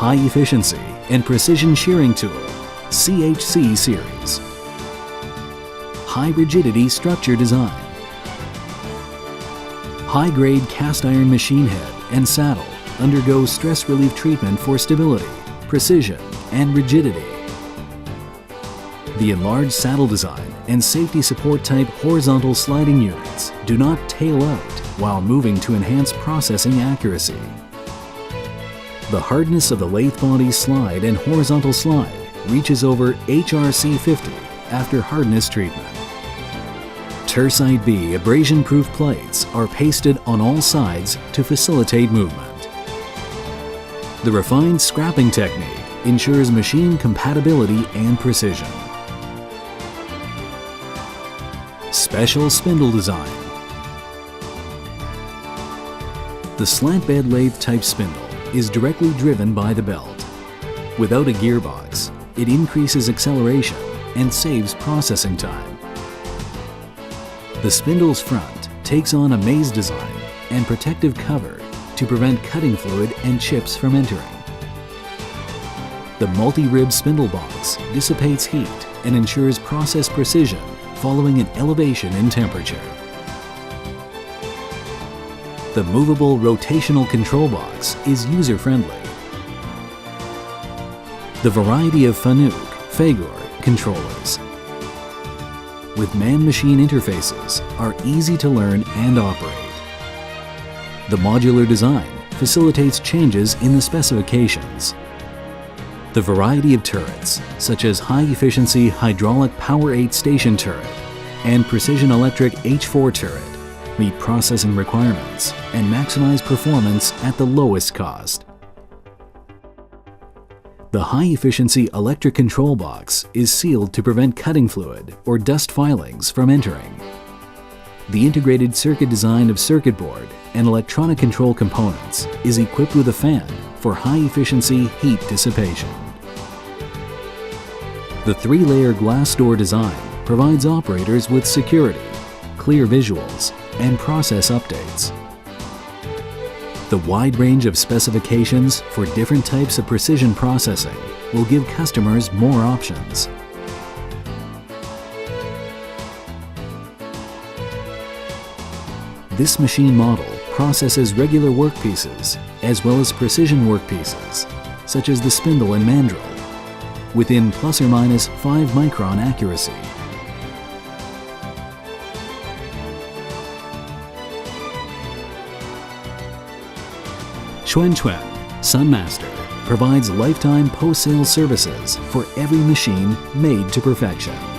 High Efficiency and Precision Shearing Tool, CHC Series. High Rigidity Structure Design. High-grade cast iron machine head and saddle undergo stress relief treatment for stability, precision, and rigidity. The enlarged saddle design and safety support type horizontal sliding units do not tail out while moving to enhance processing accuracy. The hardness of the lathe body slide and horizontal slide reaches over HRC 50 after hardness treatment. Tersite B abrasion-proof plates are pasted on all sides to facilitate movement. The refined scrapping technique ensures machine compatibility and precision. Special spindle design. The slant bed lathe type spindle is directly driven by the belt. Without a gearbox, it increases acceleration and saves processing time. The spindle's front takes on a maze design and protective cover to prevent cutting fluid and chips from entering. The multi-rib spindle box dissipates heat and ensures process precision following an elevation in temperature. The movable rotational control box is user-friendly. The variety of Fanuc, Fagor controllers with man-machine interfaces are easy to learn and operate. The modular design facilitates changes in the specifications. The variety of turrets, such as high-efficiency hydraulic Power 8 station turret and precision electric H4 turret, meet processing requirements and maximize performance at the lowest cost. The high-efficiency electric control box is sealed to prevent cutting fluid or dust filings from entering. The integrated circuit design of circuit board and electronic control components is equipped with a fan for high-efficiency heat dissipation. The three-layer glass door design provides operators with security, clear visuals, and process updates. The wide range of specifications for different types of precision processing will give customers more options. This machine model processes regular workpieces as well as precision workpieces, such as the spindle and mandrel, within plus or minus 5 micron accuracy. CNC Sunmaster provides lifetime post-sale services for every machine made to perfection.